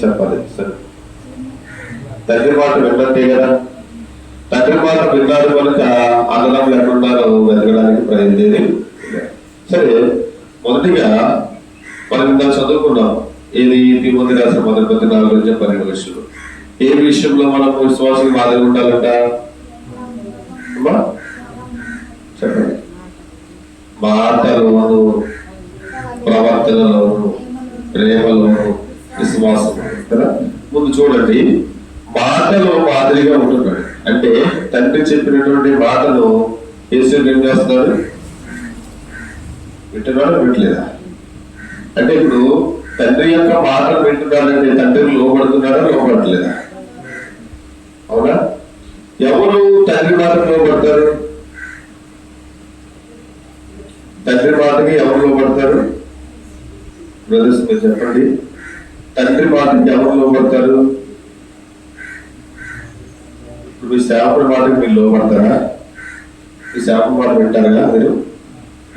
చెప్పాలి. సరే, తండ్రి మాట విన్నట్టే కదా. తండ్రి మాట విన్నారు కనుక అన్నదమ్ములు ఎక్కడున్నారో వెతకడానికి ప్రయత్నం. సరే, మొదటిగా మనం ఇంత చదువుకున్నాం. ఏది తిమోతి రాసిన 1:4-12 విషయంలో ఏ విషయంలో మనం విశ్వాసం మాదిరి ఉండాలంట? చెప్పండి. మాటలోను, ప్రవర్తనలోను, ప్రేమలోను, విశ్వాసం కదా. ముందు చూడండి, మాటలో మాదిరిగా ఉంటున్నాడు అంటే తండ్రి చెప్పినటువంటి మాటను యేసు ఏం చేస్తున్నాడు? వింటున్నాడు, వింటలేదా? అంటే ఇప్పుడు తండ్రి యొక్క మాటలు వింటున్నాడంటే తండ్రికి లోబడుతున్నాడా, లోబడట్లేదా? అవునా? ఎవరు తండ్రి మాటకు లోబడతారు? తండ్రి మాటకి ఎవరు లోబడతారు? బ్రదర్స్ మీరు చెప్పండి, తండ్రి మాటకి ఎవరు లోబడతారు? ఇప్పుడు మీ సేవకుడి మాటకి మీరు లోబడతారా? మీ సేవకుడి మాట వింటారా మీరు?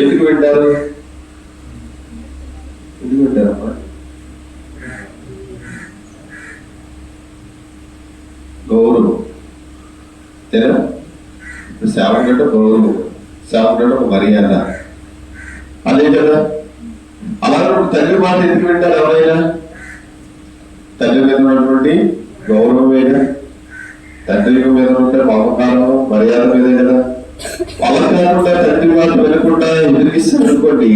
ఎందుకు వింటారు? ఎందుకు వింటారమ్మా? గౌరవం తెరా. సేవకుడు అంటే గౌరవం, సేవకుడు అంటే ఒక మర్యాద, అదే కదా. అలాగే తండ్రి మాట ఎందుకు వింటారు ఎవరైనా? తండ్రి మీద ఉన్నటువంటి గౌరవం మీద, తండ్రి మీద ఉంటే మమకారం, మర్యాద మీదే కదా. అలా కాకుండా తండ్రి మాట వినకుండా ఎదురిస్తారు అనుకోండి,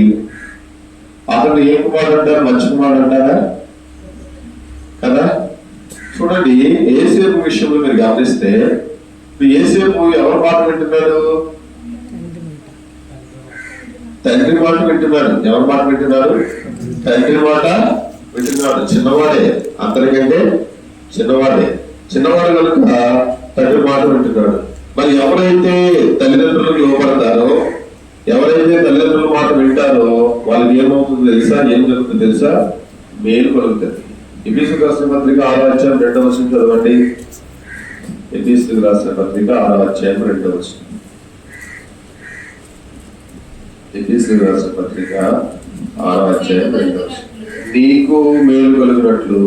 అతను ఏ కుమారుడు అంటారు? మంచి కుమారుడు అంటారా? కదా. చూడండి, ఏసేపు విషయంలో మీరు గమనిస్తే ఏసేపు ఎవరి మాట వింటున్నాడు? తండ్రి మాట వింటున్నాడు. ఎవరి మాట వింటున్నాడు? తండ్రి మాట వింటున్నాడు. చిన్నవాడే, అందరికంటే చిన్నవాడే. చిన్నవాడు కనుక తండ్రి మాట వింటున్నాడు. మరి ఎవరైతే తల్లిదండ్రులకు లోపడతారో, ఎవరైతే తల్లిదండ్రుల మాట వింటారో వాళ్ళకి ఏమవుతుందో తెలుసా? ఏం జరుగుతుందో తెలుసా? మేలు కలుగుతుంది. ఎఫెసీయులకు రాసిన పత్రిక 6:2 చదవండి. ఎఫెసీయులకు రాసిన పత్రిక 6:2. ఎఫెసీయులకు రాసిన పత్రిక 6:2. నీకు మేలు కలిగినట్లు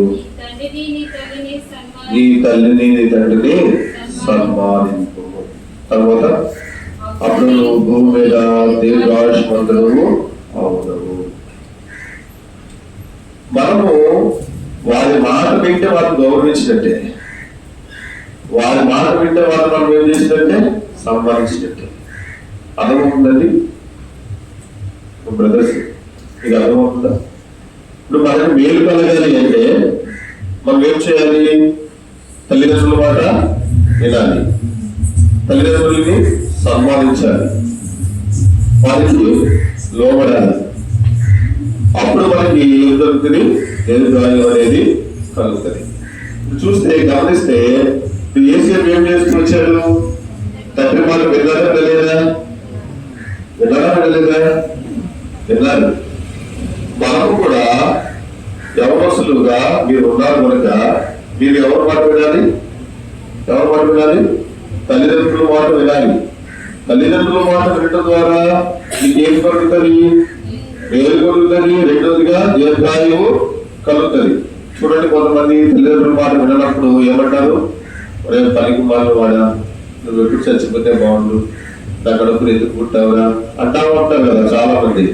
నీ తల్లిని నీ తండ్రిని సన్మానింపు. తర్వాత అప్పుడు నువ్వు భూమి మీద దీర్ఘాయుష్మంతుడవు అవుతావు. మనము వారి మాట వింటే వారిని గౌరవించినట్టే, వారి మాట వింటే వారిని మనం ఏం చేసినట్టే? సన్మానించినట్టే. అర్థమవుతుందండి బ్రదర్స్? మీకు అర్థమవుతుందా? ఇప్పుడు మనకి మేలు కలగాలి అంటే మనం ఏం చేయాలి? తల్లిదండ్రుల మాట వినాలి, తల్లిదండ్రులని సన్మానించాలి, వారికి లోబడాలి. అప్పుడు మనకి ఏం దొరుకుతుంది? ఎదురుగాయం అనేది కలుగుతుంది. చూస్తే గమనిస్తే ఏసేపు ఏం చేస్తూ వచ్చాడు? తండ్రి మాట విన్నారా వినలేదా? విన్నారా వినలేదా? విన్నారు. మనకు కూడా యవనస్తులుగా మీరు ఉన్నారు కనుక మీరు ఎవరి మాట వినాలి? ఎవరి మాట వినాలి? తల్లిదండ్రుల మాట వినాలి. తల్లిదండ్రుల మాట వినడం ద్వారా మీకు ఏం కలుగుతుంది? మేలు కలుగుతుంది. రెండోదిగా దీర్ఘాయువు కలుగుతుంది. చూడండి, కొంతమంది తల్లిదండ్రుల మాట వినప్పుడు ఏమంటారు? రేపు పనికి మాలు వాడా, నువ్వు ఎప్పుడు చచ్చిపోతే బాగుండు, నా కడుపులు ఎందుకు పుట్టావురా అంటా ఉంటారు కదా చాలా మంది.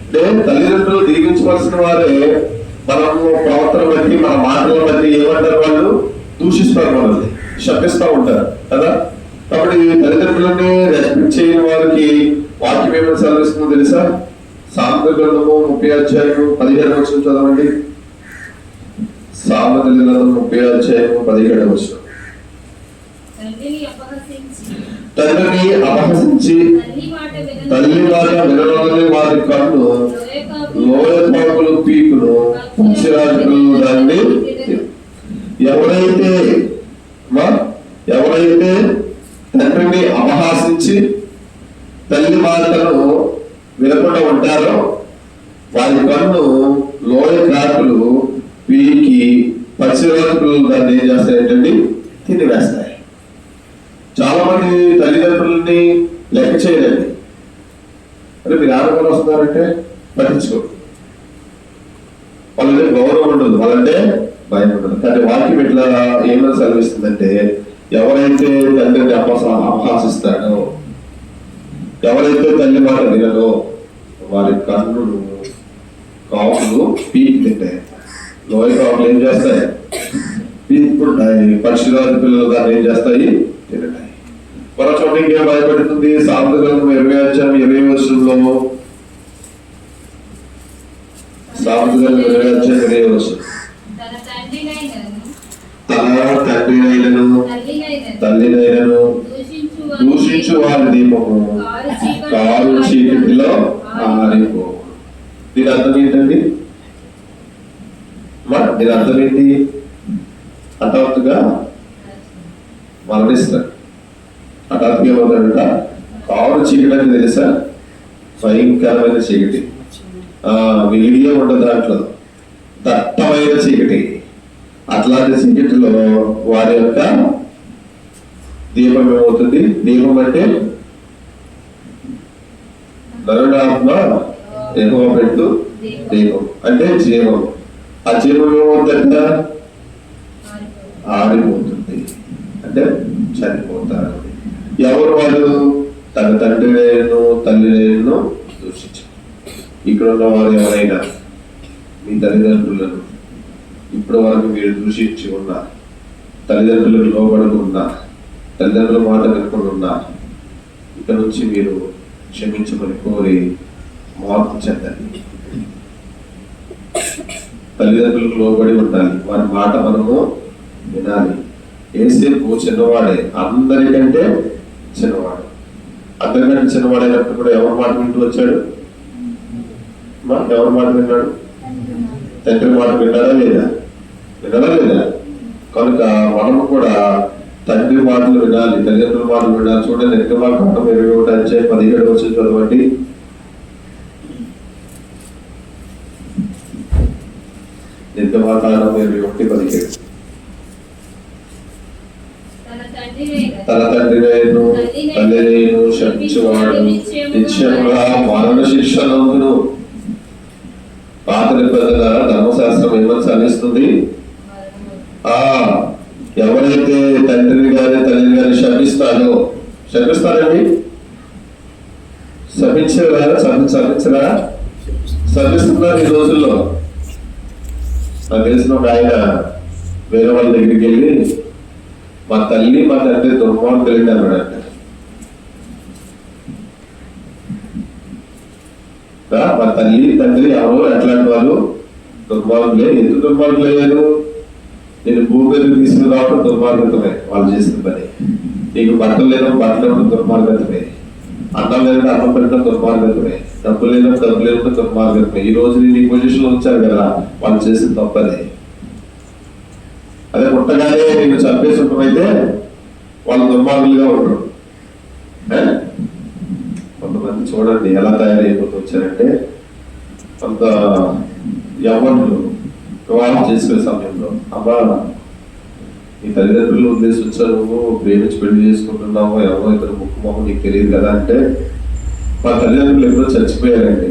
అంటే తల్లిదండ్రులు దీవించవలసిన వారే మనము ప్రవర్తన బట్టి, మన మాటల బట్టి ఏమంటారు? వాళ్ళు దూషిస్తారు, మనల్ని శపిస్తూ ఉంటారు కదా. కాబట్టి తల్లిదండ్రులని రెస్పెక్ట్ చేయని వారికి వాక్యం ఏమైనా సెలవిస్తుందో తెలుసా? సామెతల గ్రంథము 30:17 చదవండి. సామెతల గ్రంథం 30:17. తండ్రిని అపహసించి తల్లి మాట వినడానికి వారి కన్ను లోయపాకులు పీకులు పక్షిరాజులు దాన్ని. ఎవరైతే తండ్రిని అపహాసించి తల్లి మాటలను వినకుండా ఉంటారో వారి కన్ను లోయ కాకులు పీకి పక్షిరాజులు దాన్ని ఏం చేస్తాయంటండి? తినివేస్తాయి. చాలా మంది తల్లిదండ్రులని లెక్క చేయలేండి. అంటే మీరు ఆరోగ్యం వస్తున్నారంటే పట్టించుకో, వాళ్ళంటే గౌరవం ఉండదు, వాళ్ళంటే భయం ఉండదు. కానీ వాక్యం ఇట్లా ఏమని సెలవిస్తుందంటే, ఎవరైతే తండ్రిని అపహాసిస్తాడో, ఎవరైతే తల్లి మాట వినడో వారి కన్నులు కాకులు పీకి తింటాయి. లోయ కాకులు ఏం చేస్తాయి? పీక్కుంటాయి. పక్షిరాజు పిల్లలు దాన్ని ఏం చేస్తాయి? తింటాయి. మరో చోట ఇంకేం భయపడుతుంది? సామెతల గ్రంథం 20 సామెతల గ్రంథం 20 తన తండ్రినైనను తల్లినైనను దూషించు వారి దీపము కారు చీకటిలో ఆరిపో. దీని అర్థం ఏంటండి? దీని అర్థం ఏంటి? హఠాత్తుగా మరణిస్తాడు. హఠాత్తుగా ఏమవుతాడంట? కారు చీకటి అని తెలుసా? భయంకరమైన చీకటి, వెలిగే ఉండదు, దాంట్లో దట్టమైన చీకటి. అట్లాంటి చీకటిలో వారి యొక్క దీపం ఏమవుతుంది? దీపం అంటే నరుడాత్మ యెహోవా పెట్టు దీపం అంటే జీవం. ఆ జీవం ఏమవుతుందంట? ఆరిపోతుంది, అంటే చనిపోతారు. ఎవరు వాళ్ళు? తన తండ్రినైనను తల్లినైనను దూషించు. ఇక్కడ ఉన్న వారు ఎవరైనా మీ తల్లిదండ్రులను ఇప్పటి వరకు మీరు దూషించి ఉన్నా, తల్లిదండ్రులకు లోబడకుండా, తల్లిదండ్రుల మాట వినకుండా ఉన్నా, ఇక్కడ నుంచి మీరు క్షమించమని కోరి మార్పు చెందండి. తల్లిదండ్రులకు లోబడి ఉండాలి, వారి మాట మనము వినాలి. యేసేపు చిన్నవాడే, అందరికంటే చిన్నవాడు. అందరికంటే చిన్నవాడైనప్పుడు కూడా ఎవరి మాట వింటూ వచ్చాడు? ఎవరి మాట విన్నాడు? తండ్రి మాట విన్నాడా లేదా? విన్నాడా లేదా? కనుక మనము కూడా తండ్రి మాటలు వినాలి, తల్లిదండ్రుల మాటలు వినాలి. చూడండి, నిర్గమాకాండం 21:17 చదవండి. నిర్గమాకాండం 21:17. తన తండ్రినైను తల్లినైను శపించువాడు నిశ్చయముగా మరణ శిక్ష నందును. పాత నిబంధన ధర్మశాస్త్రం ఏమని సెలవిస్తుంది? ఎవరైతే తండ్రిని గాని తల్లిని గాని శపిస్తాడో, శపిస్తారండి, శపించరా? శపిస్తున్నారు ఈ రోజుల్లో. నాకు తెలిసిన ఒక ఆయన వేరే వాళ్ళ దగ్గరికి వెళ్ళి, మా తల్లి మా తండ్రి దుర్మార్గులు అన్నాడంట. మా తల్లి తండ్రి ఎవరు ఎట్లాంటి వాళ్ళు? దుర్మార్గులే. ఎందుకు దుర్మార్గులు అయ్యారు? నేను భూమి మీదకి తీసుకుని రావడం దుర్మార్గతమే వాళ్ళు చేసిన పని. నీకు బట్టలు లేనప్పుడు బట్టలు ఇవ్వడం దుర్మార్గతమే, అన్నం లేదంటే అన్నం పెట్టడం దుర్మార్గతమే, డబ్బులు లేనప్పుడు డబ్బులు ఇవ్వడం దుర్మార్గతమే. ఈ రోజు నేను ఈ పొజిషన్ లో ఉంచారు కదా, వాళ్ళు చేసిన తప్పదే. అదే పుట్టగానే నేను చంపేసి ఉండమైతే వాళ్ళు దుర్మార్గులుగా ఉండరు. కొంతమంది చూడండి ఎలా తయారైపోతూ వచ్చారంటే, కొంత యవ్వనులు వివాహం చేసుకునే సమయంలో, అమ్మా నీ తల్లిదండ్రులు వదిలేసి వచ్చావు, నువ్వు ప్రేమించి పెళ్లి చేసుకుంటున్నావు, ఎవరో ఇద్దరు ముక్కు మొహం నీకు తెలియదు కదా అంటే, మా తల్లిదండ్రులు ఎప్పుడో చచ్చిపోయారండి,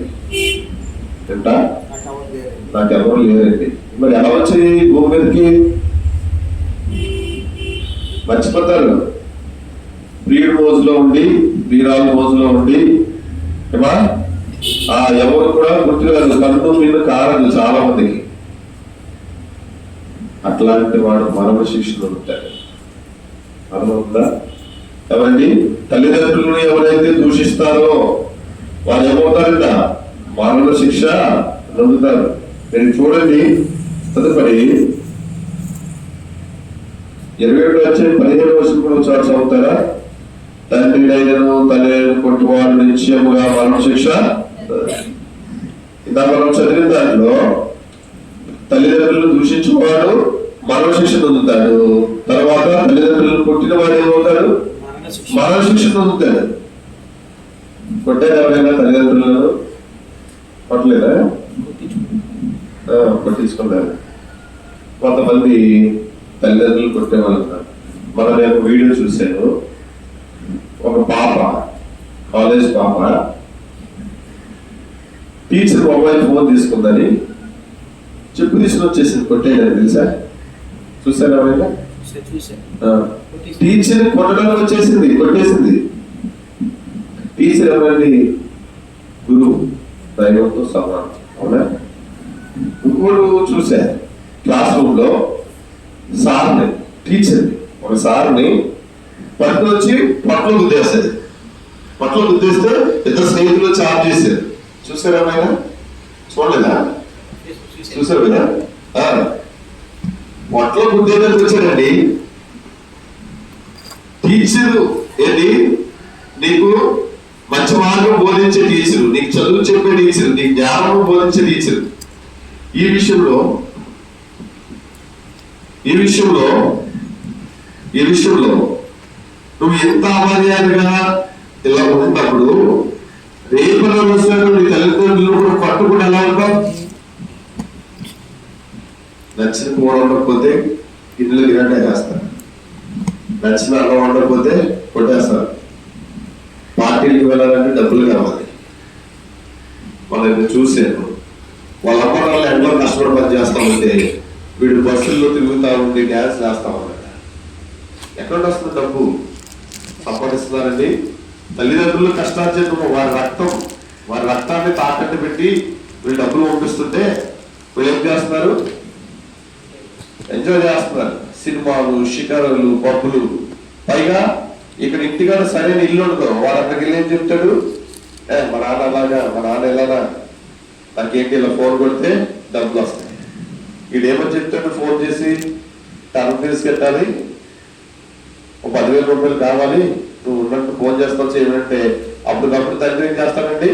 తింటా నాకెవరూ లేరండి. మరి ఎలా వచ్చి భూమి మీదకి? మర్చిపోతారు. ప్రియుడు మోజులో ఉండి, ప్రియురాలు మోజులో ఉండి, ఏమా ఎవరు కూడా గుర్తురాదు, కన్ను మీద కారదు చాలా మందికి. అట్లాంటి వాడు మరణ శిక్షలు ఉంటాడు. అర్థమవుతుందా? ఎవరండి? తల్లిదండ్రులను ఎవరైతే దూషిస్తారో వారు ఏమవుతారంట? మరణ శిక్ష పొందుతారు. మీరు చూడండి, తదుపరి 27:15 కూడా ఒకసారి చదువుతారా? తండ్రినైనను తల్లినైనను కొట్టువాడు నిశ్చయముగా మరణ శిక్ష. ఇంత మనం చదివిన దాంట్లో తల్లిదండ్రులను దూషించువాడు మరణ శిక్ష పొందుతాడు. తర్వాత తల్లిదండ్రులను కొట్టిన వాడు ఏమవుతాడు? మరణ శిక్ష పొందుతాడు. కొట్టారు ఎవరైనా తల్లిదండ్రులను? కొట్టలేదా? కొట్టించుకున్నారు. కొంతమంది తల్లిదండ్రులు కొట్టేవాళ్ళు ఉన్నారు. మనం నేను వీడియో చూశాను. ఒక పాప, కాలేజ్ పాప, టీచర్ మొబైల్ ఫోన్ తీసుకుందని చెప్పు తీసుకుని వచ్చేసింది కొట్టేయడానికి. తెలుసా? చూసారా ఎవరైనా? చూసాను. టీచర్ కొట్టడానికి కొట్టేసింది. టీచర్ ఎవరండి? గురువు, దైవంతో సమానం. అవునా? ఇంకోడు చూసా, క్లాస్ రూమ్ లో సార్ని, టీచర్ని, ఒక సార్ని పట్టుకు వచ్చి పట్లో గుద్దేస్తారు. పట్లో గుద్దేస్తే ఇద్దరు స్నేహితులు చార్జ్ చేశారు. చూసారా ఆయన? చూడలేదా? చూసారు కదా? పట్లో గుద్దేదానికి వచ్చాడండి. టీచరు ఏంటి? నీకు మంచి మార్గం బోధించే టీచరు, నీకు చదువు చెప్పే టీచరు, నీకు జ్ఞానం బోధించే టీచరు. ఈ విషయంలో నువ్వు ఎంత అమర్యాదగా ఇలా ఉన్నప్పుడు రేపు రోజున నీ తల్లిదండ్రులు కూడా పట్టుకుని ఎలా ఉంటావు? నచ్చిన కూర ఉండకపోతే గిన్నెలు గిన్నె వేస్తారు, నచ్చిన అన్నం ఉండకపోతే కొట్టేస్తారు. పార్టీలకు వెళ్ళాలంటే డబ్బులు కావాలి. వాళ్ళని చూసాను, వాళ్ళ అమ్మ వాళ్ళు ఎండలో కష్టపడి పని చేస్తా ఉంటే వీడు బస్సుల్లో తిరుగుతా ఉండి డ్యాన్స్ చేస్తా ఉన్నాడు. ఎక్కడ వస్తుంది డబ్బు? సంపాదిస్తున్నారండి. తల్లిదండ్రులు కష్టార్జితం, వారి రక్తాన్ని తాకట్టు పెట్టి వీళ్ళు డబ్బులు పంపిస్తుంటే వీళ్ళు ఏం చేస్తున్నారు? ఎంజాయ్ చేస్తున్నారు. సినిమాలు, షికారులు, పబ్బులు. పైగా ఇక్కడ ఇంటికాడ సరైన ఇల్లు ఉండదు. వాడు అక్కడికి వెళ్ళి ఏం చెప్తాడు? మా నాన్న అలాగా, మా నాన్న ఎలాగా, నాకేంటి ఇలా ఫోన్ కొడితే డబ్బులు వస్తాయి. వీడు ఏమని చెప్తాడు? ఫోన్ చేసి టర్మ్ ఫీజు కట్టాలి, ఒక 10,000 రూపాయలు కావాలి, నువ్వు ఉన్నట్టు ఫోన్ చేస్తావు చేయమంటే అప్పటికప్పుడు తండ్రి ఏం చేస్తానండి?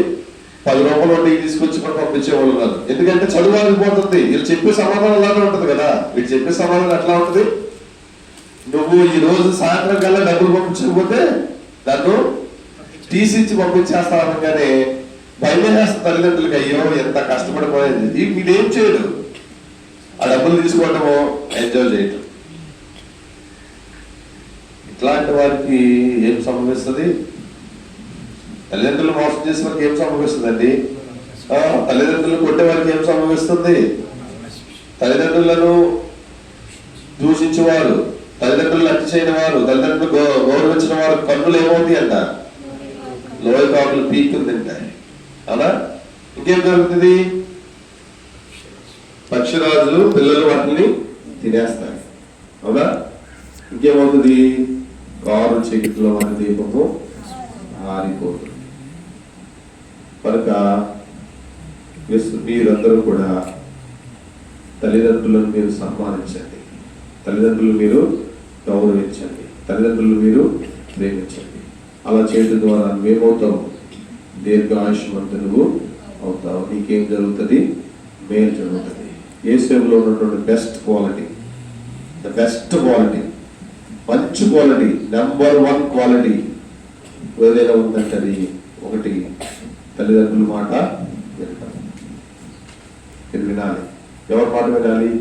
10 రూపాయలు వడ్డీకి తీసుకొచ్చి కూడా పంపించేవాళ్ళు కాదు. ఎందుకంటే చదువు ఆగిపోతుంది. వీళ్ళు చెప్పే సమాధానం అలాగే ఉంటుంది కదా. వీళ్ళు చెప్పే సమాధానం ఎట్లా ఉంటుంది? నువ్వు ఈ రోజు సాయంత్రం కల్లా డబ్బులు పంపించకపోతే నన్ను తీసిచ్చి పంపించేస్తా అనగానే భయం వేస్తుంది తల్లిదండ్రులకి. అయ్యో ఎంత కష్టపడిపోయేది. వీడేం చేయడు, ఆ డబ్బులు తీసుకోవటము, ఎంజాయ్ చేయటం. ఇట్లాంటి వారికి ఏం సంభవిస్తుంది? తల్లిదండ్రులు మోసం చేసే వారికి ఏం సంభవిస్తుందండి? తల్లిదండ్రులు కొట్టే వారికి ఏం సంభవిస్తుంది? తల్లిదండ్రులను దూషించేవారు, తల్లిదండ్రులు హత్య చేయని వారు, తల్లిదండ్రులు గౌరవించిన వారు కన్నులు ఏమవుతాయి అంట? లోయ కాకులు పీక్కుందింటాయి. అవునా? ఇంకేం జరుగుతుంది? పక్షిరాజులు పిల్లలు వాటిని తినేస్తాయి. అవునా? ఇంకేమవుతుంది? కారు చీకటిలో మన దీపము ఆరిపోతుంది. కనుక మీరందరూ కూడా తల్లిదండ్రులను మీరు సన్మానించండి, తల్లిదండ్రులు మీరు గౌరవించండి, తల్లిదండ్రులు మీరు ప్రేమించండి. అలా చేయడం ద్వారా నువ్వేమవుతావు? దీర్ఘాయుష్మంతుడు అవుతావు. నీకేం జరుగుతుంది? మేలు జరుగుతుంది. యేసులో ఉన్నటువంటి బెస్ట్ క్వాలిటీ, మంచి క్వాలిటీ, నెంబర్ 1 క్వాలిటీ ఏదైనా ఉందంటే అది ఒకటి, తల్లిదండ్రుల మాట వినాలి. మీరు వినాలి. ఎవరి మాట వినాలి?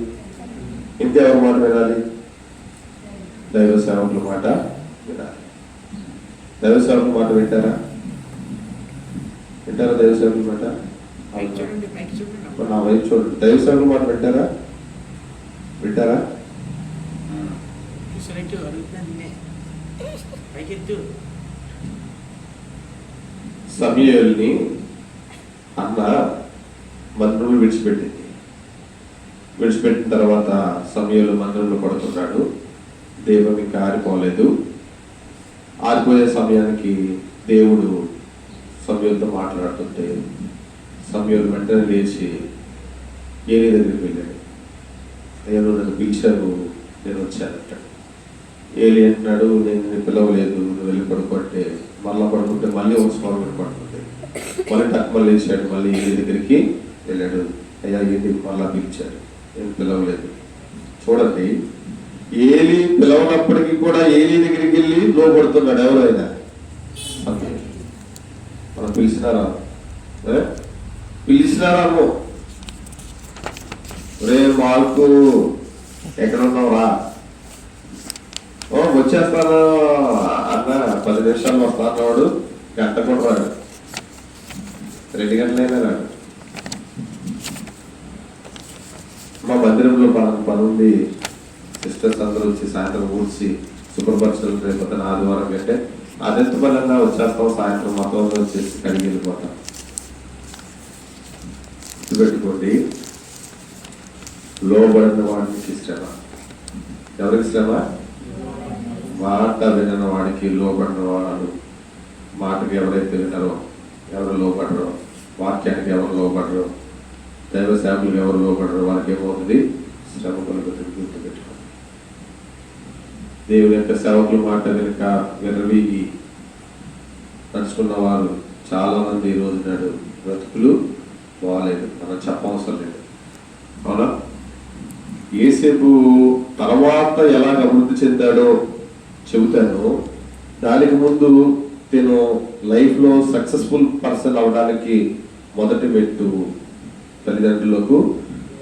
ఇంకెవరి మాట వినాలి? దైవ సేవకుల మాట వినాలి. దైవ సేవకుల మాట వింటారా? దైవ సేవకుల మాట? నా వైపు చూడండి. దైవ సేవకుల మాట వింటారా? సమూయేలుని అన్న మందిరంలో విడిచిపెట్టిన తర్వాత సమూయేలు మందిరంలో పడుతున్నాడు. దైవం ఇంకా ఆరిపోలేదు. ఆరిపోయే సమయానికి దేవుడు సమూయేలుతో మాట్లాడుతుంటే సమూయేలు వెంటనే లేచి ఏలీ దగ్గరికి వెళ్ళాడు. అయ్యా, నువ్వు నన్ను పిలిచావు, నేను వచ్చానంటాడు. ఏలీ అంటున్నాడు, నేను నిన్ను పిలవలేదు, నువ్వు వెళ్ళి పడుకుంటే మళ్ళీ పడుకుంటే మళ్ళీ ఒక స్వామి పడుకుంటే మళ్ళీ టక్మల్ లేచాడు. మళ్ళీ ఏలీ దగ్గరికి వెళ్ళాడు. అయ్యా, ఏంటి మళ్ళా పిలిచాడు, నేను పిలవలేదు. చూడండి, ఏలీ పిలవనప్పటికీ కూడా ఏలీ దగ్గరికి వెళ్ళి లోపడుతున్నాడు. ఎవరైనా మనం పిలిచినారా? రే మార్కు, ఎక్కడ ఉన్నావురా? వచ్చేస్తాను అన్న, 10 నిమిషాలు వస్తాడు. గంట కూడా రాడు, 2 గంటలైనా రాడు. మా మందిరంలో పని ఉంది, సిస్టర్స్ అందరూ వచ్చి సాయంత్రం ఊడ్చి శుభ్రపరచడం రేపు ఆదివారం కంటే అదెంత పరంగా వచ్చేస్తాం, సాయంత్రం మొత్తం వచ్చేసి కడిగి వెళ్ళిపోతాం. గుర్తుపెట్టుకోండి, లోబడిన వాడికి శ్రమ. ఎవరికి శ్రమ? మాట వినని వాడికి లోబడిన వాడు. మాటకి ఎవరైతే వినరో, ఎవరు లోబడరో, వాక్యానికి ఎవరు లోబడరో, దైవ సేవకులకు ఎవరు లోబడరో వాళ్ళకి ఏమవుతుంది? శ్రమ కలుగుతుంది. గుర్తుపెట్టుకోండి, దేవుని యొక్క సేవకుల మాట వెనుక విరవీగి నడుచుకున్న వారు చాలా మంది ఈ రోజు నాడు బ్రతుకులు బాగాలేదు, మనం చెప్పవసరం లేదు. అవునా? యేసేపు తర్వాత ఎలాగ అభివృద్ధి చెందాడో చెబుతాను. దానికి ముందు నేను లైఫ్లో సక్సెస్ఫుల్ పర్సన్ అవడానికి మొదటి మెట్టు తల్లిదండ్రులకు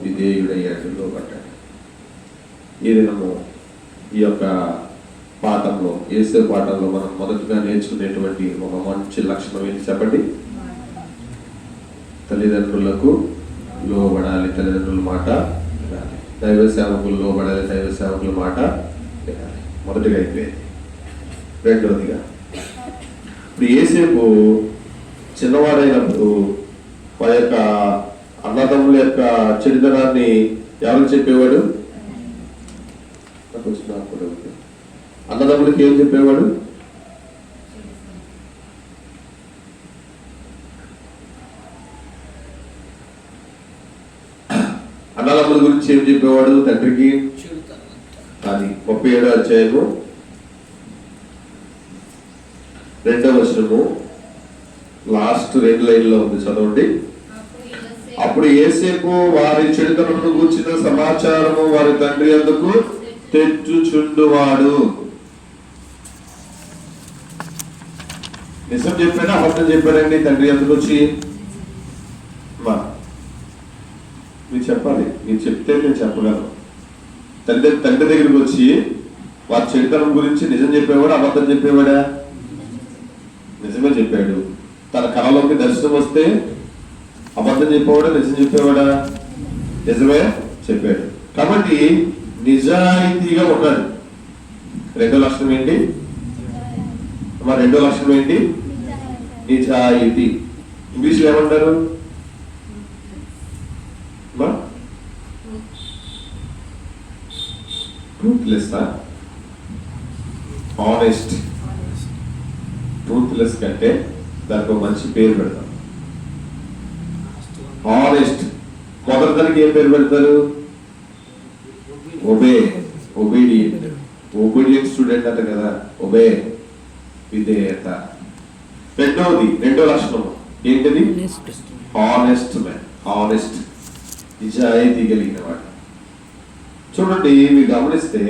విధేయుడయ్యాడు, లోబడ్డాడు. ఈ దినము ఈ యొక్క పాఠంలో, యేసేపు పాఠంలో మనం మొదటిగా నేర్చుకునేటువంటి ఒక మంచి లక్షణం ఏంటి చెప్పండి? తల్లిదండ్రులకు లోబడాలి, తల్లిదండ్రుల మాట వినాలి. దైవ సేవకులు లోబడాలి, దైవ సేవకుల మాట వినాలి. మొదటిగా అయిపోయింది. రెండవదిగా, ఇప్పుడు యేసేపు చిన్నవాడైనప్పుడు మా యొక్క అన్నదమ్ముల యొక్క చెడుతనాన్ని ఎవరు చెప్పేవాడు? అన్నదమ్ములకి ఏం చెప్పేవాడు? అన్నదమ్ముల గురించి ఏం చెప్పేవాడు తండ్రికి? అది 37వ అధ్యాయము 2వ వచనము లాస్ట్ 2 లైన్లో ఉంది, చదవండి. అప్పుడు యేసేపు వారి చెడుతనమును గూర్చిన సమాచారము వారి తండ్రి అందుకు తెచ్చుచుండువాడు. నిజం చెప్పాడా అబద్ధం చెప్పాడండి తండ్రి అందుకు వచ్చి? మీరు చెప్పాలి, మీరు చెప్తే నేను చెప్పగలను. తండ్రి దగ్గరికి వచ్చి వారి చెడుతనం గురించి నిజం చెప్పేవాడు అబద్ధం చెప్పేవాడా? నిజమే చెప్పాడు. తన కళలోకి దర్శనం వస్తే అబద్ధం చెప్పేవాడా నిజం చెప్పేవాడా? నిజమే చెప్పాడు. కాబట్టి నిజాయితీగా ఉన్నాడు. రెండో లక్షణం ఏంటి? రెండో లక్షణం ఏంటి? నిజాయితీ. ఇంగ్లీష్లో ఏమంటారు? ట్రూత్లెస్, ఆనెస్ట్. ట్రూత్లెస్ కంటే దానికి ఒక మంచి పేరు పెడతాం, ఆనెస్ట్. మొదటి దానికి ఏం పేరు పెడతారు? Obey, obedient. ఒబీడియంట్ స్టూడెంట్ అంట కదా, ఒబే, విధేయత. రెండో లక్షణం ఏంటిది? ఆనెస్ట్ మ్యాన్, ఆనెస్ట్, నిజాయితీ కలిగిన వాడు. చూడండి, మీరు గమనిస్తే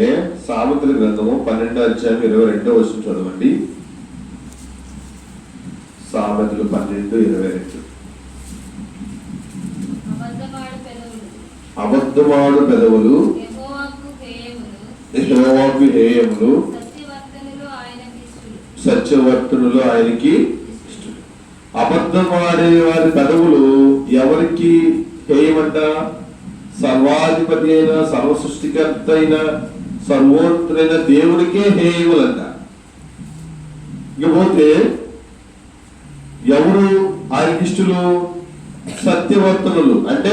సామెతల గ్రంథము 12వ అధ్యాయం 22వ వచనం చదవండి. సామెతలు 12:22. అబద్ధమాడు పెదవులు యెహోవాకు హేయములు, సత్యవర్తనులు ఆయనకి ఇష్టం. అబద్ధమాడే వారి పెదవులు ఎవరికి హేయమంట? సర్వాధిపతి అయిన, సర్వసృష్టికర్త అయిన, సర్వోన్నతుడైన దేవుడికే హేయములంట. ఇకపోతే ఎవరు ఆయనకిష్టులు? సత్యవర్తనులు, అంటే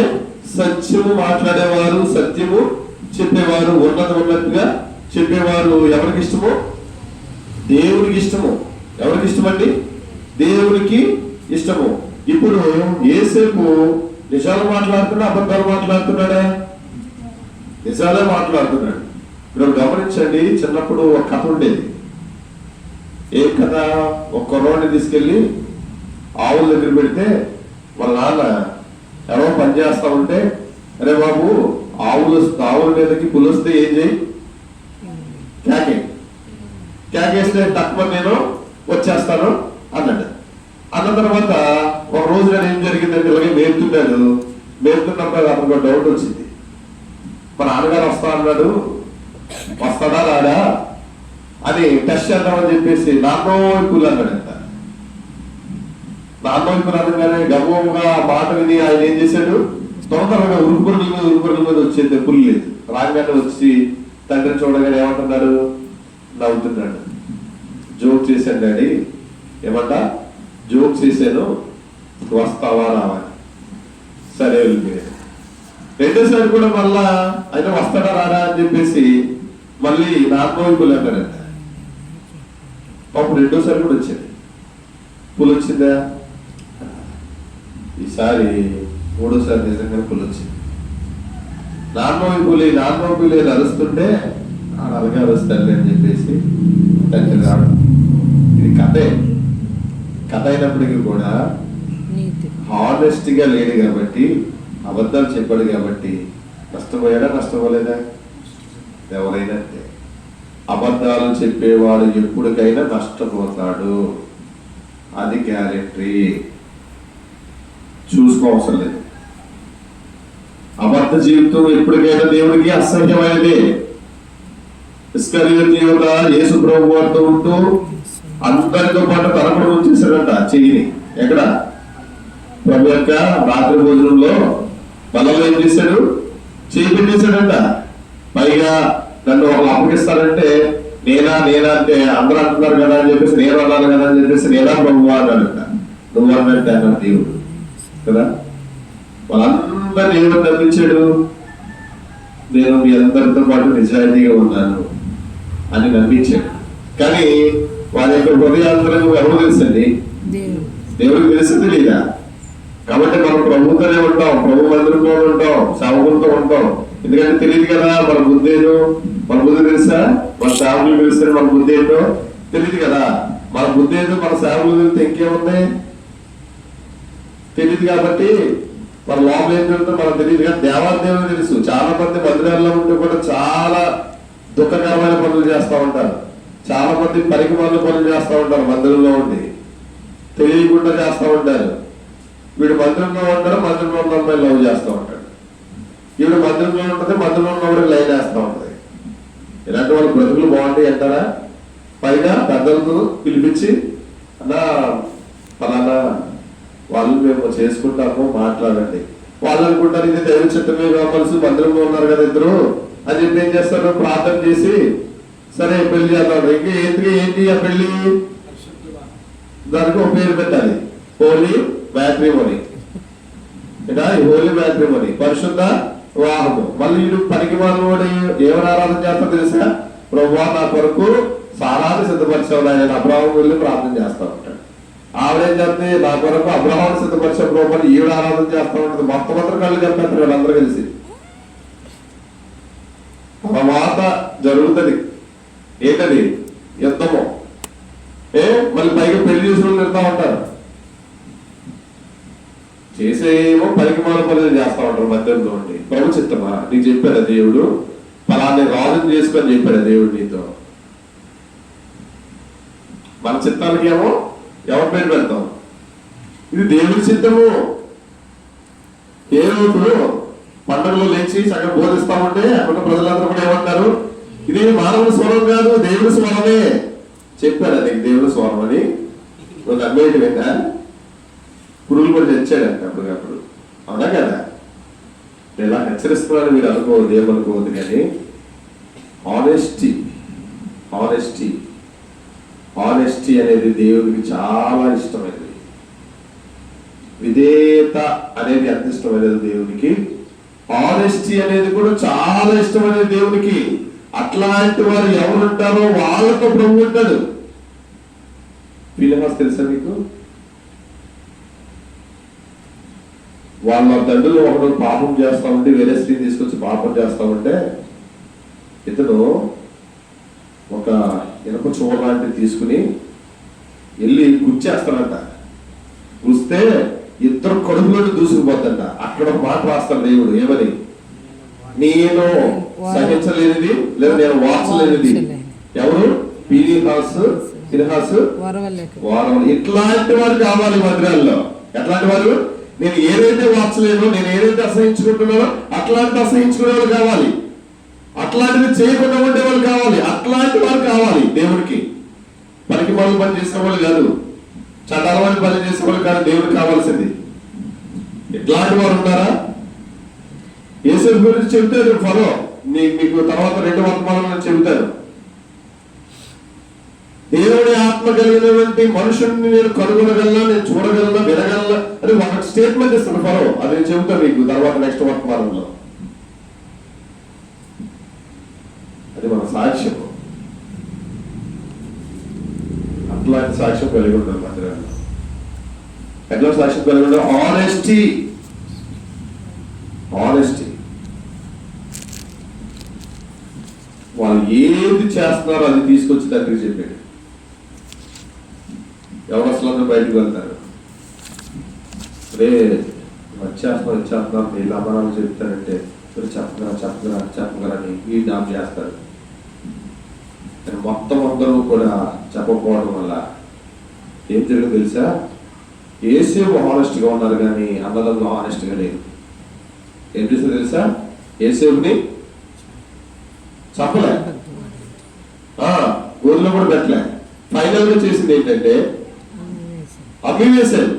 సత్యము మాట్లాడేవారు, సత్యము చెప్పేవారు, ఉన్నట్టుగా చెప్పేవారు. ఎవరికి ఇష్టము? దేవునికి ఇష్టము. ఎవరికి ఇష్టమండి? దేవునికి ఇష్టము. ఇప్పుడు యేసేపు నిజాలు మాట్లాడుతున్నా అబద్ధాలు మాట్లాడుతున్నాడా? నిజాలే మాట్లాడుతున్నాడు. ఇప్పుడు గమనించండి, చిన్నప్పుడు ఒక కథ ఉండేది. ఏ కథ? ఒక కుర్రోడిని తీసుకెళ్ళి ఆవుల దగ్గర పెడితే వాళ్ళ నాన్న ఎవరో పని చేస్తా ఉంటే, అరే బాబు ఆవుల మీదకి పులిస్తే ఏం చేయి? కేకేస్తే తక్కువ నేను వచ్చేస్తాను అన్నాడు. అన్న తర్వాత ఒక రోజు ఏం జరిగిందంటే, ఇలాగే మేపుతున్నప్పుడు అతనికి డౌట్ వచ్చింది. మా నాన్నగారు వస్తా అన్నాడు, వస్తాడా రాడా అని టెస్ట్ చేద్దామని చెప్పేసి నాన్నోయిపులు అన్నాడంట. నాన్నోయిపులు అనగానే గర్వంగా మాట విని ఆయన ఏం చేశాడు? తొందరగా ఉరుపురుల మీద వచ్చేది పుల్లు లేదు. రాగానే వచ్చి తండ్రిని చూడగానే ఏమంటున్నాడు? నవ్వుతున్నాడు. జోక్ చేశాను డాడీ, ఏమంటా జోక్ చేశాను, వస్తావా రావా? సరే వెళ్ళిపోయాడు. రెండోసారి కూడా మళ్ళా ఆయన వస్తాడా రాడా అని చెప్పేసి మళ్ళీ నాన్నోయిపులు అన్నారంట. అప్పుడు రెండోసారి కూడా వచ్చింది. పులు వచ్చిందా? ఈసారి మూడోసారి నిజంగా పులు వచ్చింది. నాన్నోయిపులే అరుస్తుంటే అలాగే అరుస్తారులే అని చెప్పేసి తండ్రి రాడు. ఇది కథ అయినప్పటికీ కూడా హానెస్ట్గా లేడు కాబట్టి, అబద్ధాలు చెప్పాడు కాబట్టి నష్టపోయాడా? నష్టపోలేదా? ఎవరైనా అంతే. అబద్ధాలు చెప్పేవాడు ఎప్పటికైనా నష్టపోతాడు, అది గ్యారెంటీ. చూసుకోవసరం లేదు. అబద్ధ జీవితం ఎప్పటికైనా దేవుడికి అసహ్యమైనదే. ఇస్కరియోతు యూదా యేసు ప్రభు వారితో ఉంటూ అందరితో పాటు తరపుడు ఉంచేశాడంట చెయ్యిని. ఎక్కడ? ప్రభు యొక్క రాత్రి భోజనంలో బలలో ఏం చేశాడు? చెయ్యి పెట్టేశాడంట. పైగా నన్ను ఒకళ్ళు అప్పగిస్తారంటే నేనా అంటే అందరూ అంటున్నారు కదా అని చెప్పేసి నేను అన్నాను కదా అని చెప్పేసి నేనా ప్రభు అన్నాడంట. నువ్వు అన్నట్టే అన్నాడు దేవుడు కదా. వాళ్ళందరినీ ఏమని నమ్మించాడు? నేను మీ అందరితో పాటు నిజాయితీగా ఉన్నాను అని నమ్మించాడు. కానీ వారి యొక్క హృదయాంతరం ఎవరు తెలుసండి? దేవుడికి తెలిసి తెలీదా? కాబట్టి మనం ప్రభుత్వనే ఉంటాం, ప్రభు మందిరంలో ఉంటాం, సేవకులతో ఉంటాం. ఎందుకంటే తెలియదు కదా మన బుద్ధి ఏంటో. మన బుద్ధి తెలుసా? మన సేవకులు తెలిస్తే మన బుద్ధి ఏంటో తెలియదు కదా. మన బుద్ధి ఏంటో మన సేవకులు తెలిస్తే ఇంకేముంది? తెలియదు. కాబట్టి మన లోపల ఏం జరుగుతుందో మనకు తెలియదు. కానీ దేవాదేవుడు తెలుసు. చాలా మంది మందిరాల్లో ఉంటే కూడా చాలా దుఃఖకరమైన పనులు చేస్తూ ఉంటారు. చాలా మంది పరికమాల పనులు చేస్తూ ఉంటారు. మందిరంలో ఉండి తెలియకుండా చేస్తూ ఉంటారు. వీడు మందిరంలో ఉంటాడు, మందిరంలో ఉన్న అమ్మాయి లవ్ చేస్తూ ఉంటాడు. ఈవిడ మందిరంలో ఉంటుంది, మందిరంలో ఉన్నవాడికి లైన్ వేస్తూ ఉంటుంది. ఇలాంటి వాళ్ళ బ్రతుకులు బాగుంటాయి అంటారా? పైగా పెద్దలతో పిలిపించి అన్నా ఫలానా వాళ్ళు మేము చేసుకుంటాము మాట్లాడండి. వాళ్ళు అనుకుంటారు ఇది దైవ చిత్తమే కావాల్సి మందిరంలో ఉన్నారు కదా ఇద్దరు అని చెప్పి ఏం చేస్తారు? ప్రార్థన చేసి సరే పెళ్లి చేద్దాం. ఇంకా ఏంటి ఆ పెళ్లి? దానికి ఒక పేరు పెట్టాలి, హోలీ మ్యాట్రిమోనీ. హోలీ మ్యాట్రిమోనీ, పరిశుద్ధ వివాహము. మళ్ళీ వీడు పనికి వాడు ఏమని ఆరాధన చేస్తా తెలుసా? ప్రభువా నా కొరకు సారాన్ని సిద్ధపరిచావు ఆయన. అబ్రాహం వెళ్ళి ప్రార్థన చేస్తా ఉంటాడు. ఆవిడేం చేస్తే నా కొరకు అబ్రాహాన్ని సిద్ధపరిచే ప్రభుని ఈవిడ ఆరాధన చేస్తా ఉంటుంది. మొత్తం అందరూ కళ్ళు చెప్పేస్తారు వీళ్ళందరూ కలిసి. తర్వాత జరుగుతుంది ఏంటది? యుద్ధము. మళ్ళీ పైగా పెళ్లి చేసిన వాళ్ళు తిడతా ఉంటారు. చేసేమో పరికమాల పనులు చేస్తా ఉంటారు మధ్యలో ఉండి. ప్రభు చిత్తమా? నీకు చెప్పాడా దేవుడు? ఫలాన్ని రాజుని చేసుకొని చెప్పాడా దేవుడు నీతో? మన చిత్తానికి ఏమో ఎవరి పేరు పెడతాం? ఇది దేవుడి చిత్తము. ఏ రోజు పండుగలో లేచి చక్కగా బోధిస్తామంటే అక్కడ ప్రజలందరూ కూడా ఏమంటారు? ఇది మానవుల స్వరం కాదు, దేవుడి స్వరమే. చెప్పారా నీకు దేవుడి స్వరం అని? నువ్వు నమ్మేటి విన్నా? పురుగులు కూడా తెచ్చాడంట అప్పటికప్పుడు. అవునా కదా? ఇలా హెచ్చరిస్తున్నాను మీరు అనుకోవద్దు, ఏమనుకోవద్దు. కానీ ఆనెస్టీ అనేది దేవుడికి చాలా ఇష్టమైనది. విధేయత అనేది ఎంత ఇష్టమైనది దేవునికి, ఆనెస్టీ అనేది కూడా చాలా ఇష్టమైనది దేవునికి. అట్లాంటి వారు ఎవరుంటారో వాళ్ళతో ప్రభు ఉంటాడు. ఫినెహాస్ తెలుసా మీకు? వాళ్ళ తండ్రులు ఒకడు పాపం చేస్తా ఉంటే వేరే స్త్రీని తీసుకొచ్చి పాపం చేస్తా ఉంటే ఇతను ఒక ఇనప చూడ లాంటివి తీసుకుని వెళ్ళి గుచ్చేస్తాడంట. గుస్తే ఇద్దరు కడుపులోకి దూసుకుపోద్దంట. అక్కడ ఒక మాట రాస్తాడు దేవుడు, ఏమని? నేను సహించలేనిది లేదా నేను వార్చలేనిది. ఎవరు? ఫినెహాస్ ఇట్లాంటి వారు కావాలి మందిరాల్లో. ఎట్లాంటి వారు? నేను ఏదైతే వార్చలేనో, నేను ఏదైతే అసహించుకుంటున్నానో అట్లాంటి అసహించుకునే వాళ్ళు కావాలి. అట్లాంటివి చేయకుండా ఉండే వాళ్ళు కావాలి. అట్లాంటి వారు కావాలి దేవుడికి. పనికి వాళ్ళు పని చేసే వాళ్ళు కాదు, చట్టాల పని చేసే వాళ్ళు కాదు దేవుడికి కావాల్సింది. ఇట్లాంటి వారు ఉన్నారా? యేసు గురించి చెప్తారు ఫరో, మీకు తర్వాత 2 వర్తమానంలో చెబుతాను. దేవుడి ఆత్మ కలిగినటువంటి మనుషుల్ని నేను కనుగొనగలనా, నేను చూడగలనా, వినగలనా అని ఒక స్టేట్మెంట్ ఇస్తాను ఫరో. అది నేను చెబుతాను మీకు తర్వాత నెక్స్ట్ వర్తమానంలో. అది మన సాక్ష్యం. అట్లాంటి సాక్ష్యం కలిగి ఉంటారు మందిరాల్లో. ఎట్లా సాక్ష్యం కలిగి ఉంటారు? ఆనెస్టీ. వాళ్ళు ఏది చేస్తున్నారో అది తీసుకొచ్చి దగ్గర చెప్పాడు. ఎవరు అసలు అందరూ బయటకు వెళ్తారు, రే వచ్చేస్తున్నారు వీళ్ళు అమరాలు చెప్తారంటే చెప్పగలని ఈ డామ్ చేస్తారు. మొత్తం అందరూ కూడా చెప్పకపోవడం వల్ల ఏం జరిగింది తెలుసా? ఏసేపు హానెస్ట్గా ఉన్నారు కానీ అన్నదమ్ములు హానెస్ట్గా లేదు. ఏం చేస్తారు తెలుసా? ఏసేపుని చెప్పలే, గోధులో కూడా పెట్టలే. ఫైనల్ గా చేసింది ఏంటంటే అమ్మివేశారు.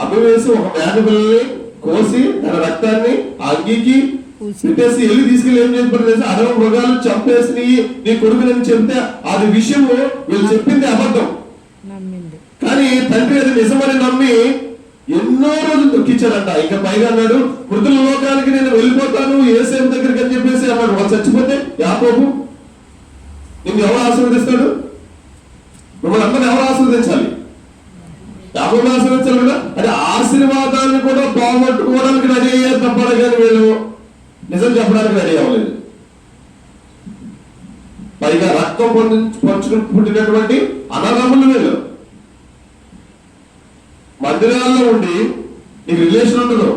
అమ్మివేసి ఒక మేక పిల్లల్ని కోసి తన రక్తాన్ని అంగీకి పెట్టేసి వెళ్ళి తీసుకెళ్ళి ఏం చేసి అరవ మృగాలు చంపేసి నీ కొడుకుని చెప్తే అది విషయము వీళ్ళు చెప్పింది అబద్ధం. కానీ తండ్రి అది నిజమని నమ్మి ఎన్నో రోజులు తొక్కించాడంట. ఇంకా పైగా అన్నాడు, మృతుల లోకానికి నేను వెళ్ళిపోతాను యేసేపు దగ్గరికి అని చెప్పేసి అన్నాడు. వాళ్ళు చచ్చిపోతే యాకోబు నిన్ను ఎవరు ఆశీర్వదిస్తాడు? మిమ్మల్ని అందరిని ఎవరు ఆశీర్వదించాలి? యాకోబుని ఆశీర్వదించాలి కదా. అంటే ఆశీర్వాదాన్ని కూడా పోగొట్టుకోవడానికి రెడీ అయ్యారు తప్ప కానీ వీళ్ళు నిజం చెప్పడానికి రెడీ అవ్వలేదు. పైగా రక్తం పంచుకుని పుట్టినటువంటి అన్నదమ్ములు వీళ్ళు. మందిరాల్లో ఉండి నీకు రిలేషన్ ఉండదు.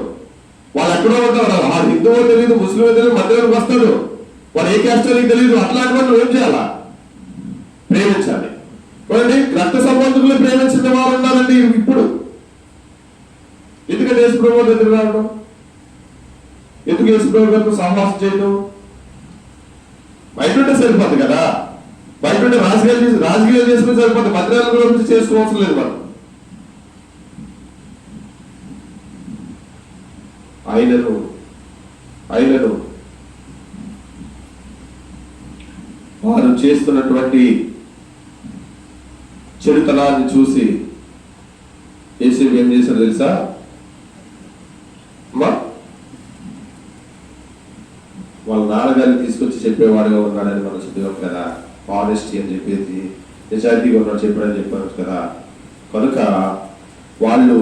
వాళ్ళు ఎక్కడో ఉంటారు, ఆ హిందువో తెలియదు, ముస్లిమో తెలియదు, మందిరానికి వస్తాడు, వాడు ఏ క్యాస్టో నీకు తెలియదు. అట్లాంటి వాళ్ళు ఏం చేయాలా? ప్రేమించాలి. చూడండి, రక్త సంబంధికులు ప్రేమించిన వారు ఉన్నారండి ఇప్పుడు. ఎందుకంటే యేసుప్రభువు దగ్గర రావడం, ఎందుకు యేసుప్రభువు గారితో సహవాసం చేయడం? బయట ఉంటే సరిపోద్ది కదా. బయట ఉంటే రాజకీయాలు చేసుకుని సరిపోద్ది. మందిరాల గురించి చేసుకోవాల్సిన లేదు. మనం ఆయనను వారు చేస్తున్నటువంటి చెడుతనాన్ని చూసి యేసేపు ఏం చేశాడు తెలుసా? వాళ్ళ నాన్నగారిని తీసుకొచ్చి చెప్పేవాడుగా ఉన్నాడని మనం చదివాం కదా. ఆనెస్టీ అని చెప్పేసి నిజాయితీగా ఉన్నాడు చెప్పాడని చెప్పారు కదా. కనుక వాళ్ళు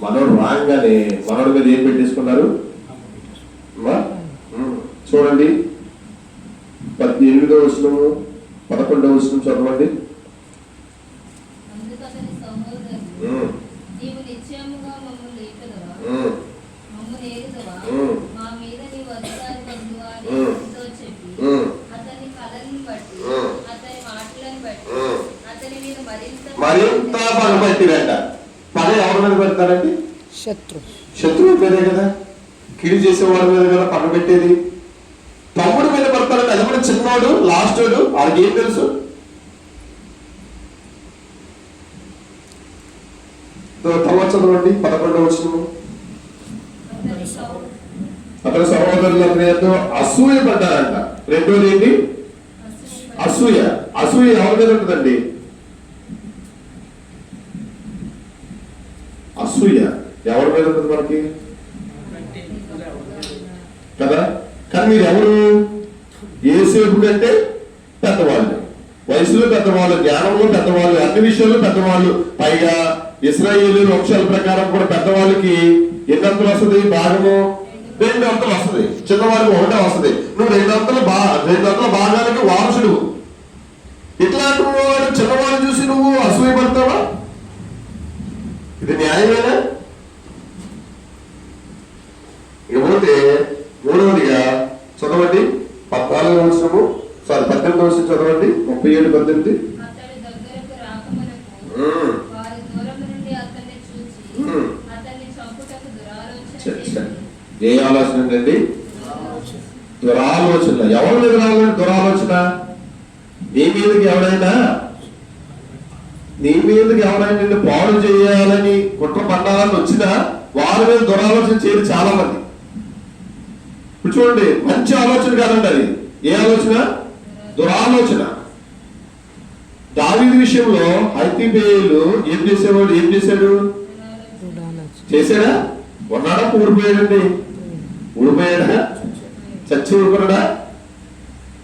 మనోడు రాగానే మనోడి మీద ఏం పెట్టేసుకున్నారు? చూడండి, 18వ వచనము 11వ వచనం చదవండి. మరింత పగబట్టిరంట. పగ ఎవరి మీద పెడతారండి? శత్రువు మీదే కదా, కీడు చేసేవాడి మీద కదా పగ పెట్టేది. తమ్ముడు మీద పడతారంటే, అది కూడా చిన్నవాడు, లాస్ట్ వాడు, వాడికి ఏం తెలుసు? తర్వాత చదవండి 11వ వచనము. అతని సహోదరులందరితో అసూయ పడ్డారంట. రెండోది ఏంటి? అసూయ. అసూయ ఎవరి మీద ఉంటుందండి? అసూయ ఎవరి మీద ఉంటుంది మనకి కదా. కానీ మీరు ఎవరు? యేసేపు కంటే పెద్దవాళ్ళు, వయసులో పెద్దవాళ్ళు, జ్ఞానంలో పెద్దవాళ్ళు, అన్ని విషయాల్లో పెద్దవాళ్ళు. పైగా ఇశ్రాయేలు వంశాల ప్రకారం కూడా పెద్దవాళ్ళకి ఎన్ని అంతలు వస్తుంది? భాగము 2 అంతలు వస్తుంది. చిన్నవాడికి 1 వస్తుంది. నువ్వు 2 అంతల భాగానికి వారసుడు. ఇట్లాంటి వాడు చిన్నవాడిని చూసి నువ్వు అసూయ పడతావా? ఇది న్యాయమేనా? ఇకపోతే 3వదిగా చదవండి 14వ వచనము, 18వ వచనం చదవండి. 37-18. ఏ ఆలోచన అండి? దురాలోచన. ఎవరి మీద రావాలంటే దురాలోచన? నీ మీదకి ఎవరైనా నిన్ను పాడు చేయాలని కుట్ర పడ్డాలని వచ్చినా వారి మీద దురాలోచన చేయరు చాలా మంది. ఇప్పుడు చూడండి, మంచి ఆలోచన కాదండి అది. ఏ ఆలోచన? దురాలోచన. దావీదు విషయంలో అహితోఫెలు ఏం చేశాడు? చేశాడా? ఉన్నాడా? ఊడిపోయాడండి. ఊడిపోయాడా? చచ్చి ఊరుకున్నాడా?